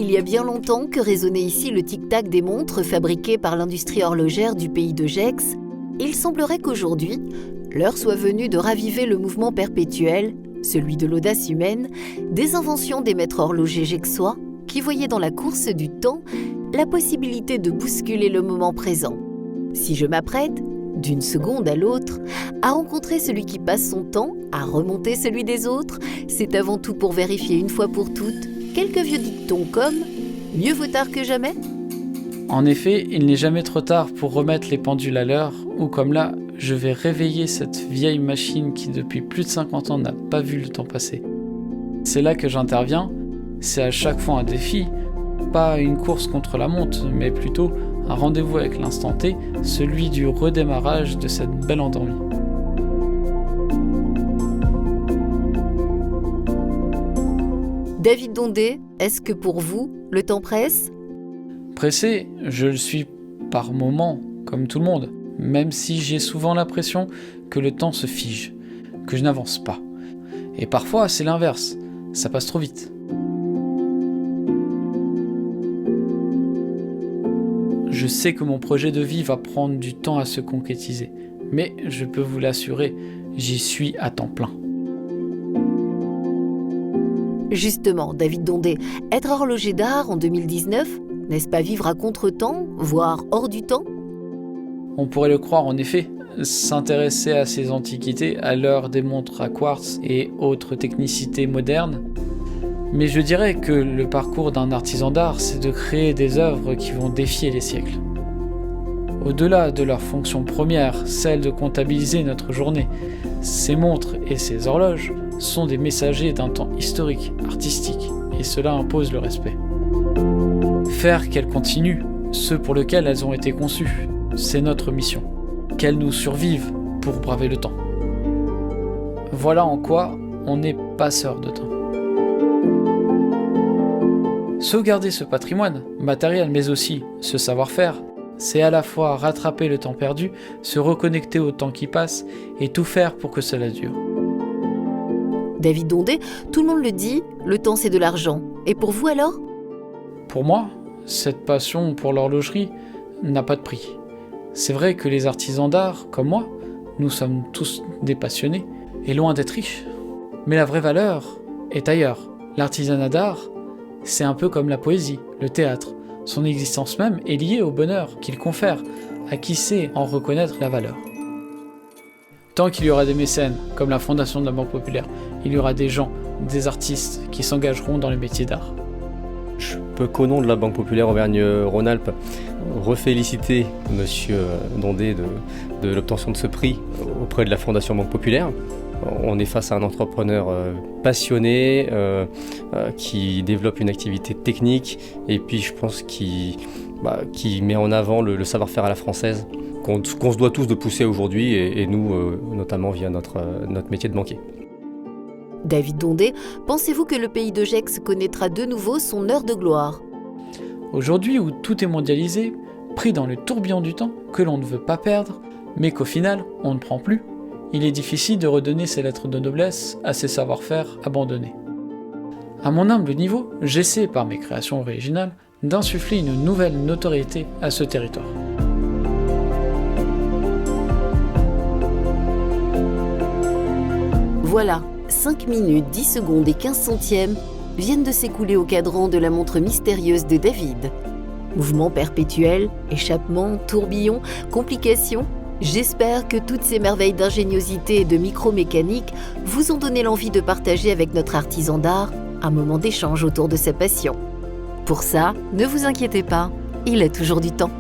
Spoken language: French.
Il y a bien longtemps que résonnait ici le tic-tac des montres fabriquées par l'industrie horlogère du pays de Gex, il semblerait qu'aujourd'hui, l'heure soit venue de raviver le mouvement perpétuel, celui de l'audace humaine, des inventions des maîtres horlogers gexois qui voyaient dans la course du temps la possibilité de bousculer le moment présent. Si je m'apprête, d'une seconde à l'autre, à rencontrer celui qui passe son temps, à remonter celui des autres, c'est avant tout pour vérifier une fois pour toutes quelques vieux dictons comme « mieux vaut tard que jamais ». En effet, il n'est jamais trop tard pour remettre les pendules à l'heure, ou comme là, je vais réveiller cette vieille machine qui depuis plus de 50 ans n'a pas vu le temps passer. C'est là que j'interviens, c'est à chaque fois un défi, pas une course contre la montre, mais plutôt un rendez-vous avec l'instant T, celui du redémarrage de cette belle endormie. David Dondé, est-ce que pour vous, le temps presse ? Pressé, je le suis par moments, comme tout le monde, même si j'ai souvent l'impression que le temps se fige, que je n'avance pas. Et parfois, c'est l'inverse, ça passe trop vite. Je sais que mon projet de vie va prendre du temps à se concrétiser, mais je peux vous l'assurer, j'y suis à temps plein. Justement, David Dondé, être horloger d'art en 2019, n'est-ce pas vivre à contre-temps, voire hors du temps ? On pourrait le croire en effet, s'intéresser à ces antiquités à l'heure des montres à quartz et autres technicités modernes. Mais je dirais que le parcours d'un artisan d'art, c'est de créer des œuvres qui vont défier les siècles. Au-delà de leur fonction première, celle de comptabiliser notre journée, ces montres et ces horloges sont des messagers d'un temps historique, artistique, et cela impose le respect. Faire qu'elles continuent, ce pour lequel elles ont été conçues, c'est notre mission. Qu'elles nous survivent pour braver le temps. Voilà en quoi on est passeur de temps. Sauvegarder ce patrimoine matériel, mais aussi ce savoir-faire, c'est à la fois rattraper le temps perdu, se reconnecter au temps qui passe et tout faire pour que cela dure. David Dondé, tout le monde le dit, le temps c'est de l'argent. Et pour vous alors ? Pour moi, cette passion pour l'horlogerie n'a pas de prix. C'est vrai que les artisans d'art, comme moi, nous sommes tous des passionnés et loin d'être riches. Mais la vraie valeur est ailleurs. L'artisanat d'art, c'est un peu comme la poésie, le théâtre. Son existence même est liée au bonheur qu'il confère à qui sait en reconnaître la valeur. Tant qu'il y aura des mécènes, comme la Fondation de la Banque Populaire, il y aura des gens, des artistes qui s'engageront dans les métiers d'art. Je peux qu'au nom de la Banque Populaire Auvergne-Rhône-Alpes reféliciter Monsieur Dondé de l'obtention de ce prix auprès de la Fondation Banque Populaire. On est face à un entrepreneur passionné, qui développe une activité technique et puis je pense qui met en avant le savoir-faire à la française qu'on se doit tous de pousser aujourd'hui et nous, notamment via notre métier de banquier. David Dondé, pensez-vous que le pays de Gex connaîtra de nouveau son heure de gloire ? Aujourd'hui où tout est mondialisé, pris dans le tourbillon du temps que l'on ne veut pas perdre, mais qu'au final on ne prend plus, il est difficile de redonner ses lettres de noblesse à ces savoir-faire abandonnés. À mon humble niveau, j'essaie par mes créations originales d'insuffler une nouvelle notoriété à ce territoire. Voilà, 5 minutes, 10 secondes et 15 centièmes viennent de s'écouler au cadran de la montre mystérieuse de David. Mouvement perpétuel, échappement, tourbillon, complications. J'espère que toutes ces merveilles d'ingéniosité et de micromécanique vous ont donné l'envie de partager avec notre artisan d'art un moment d'échange autour de sa passion. Pour ça, ne vous inquiétez pas, il a toujours du temps.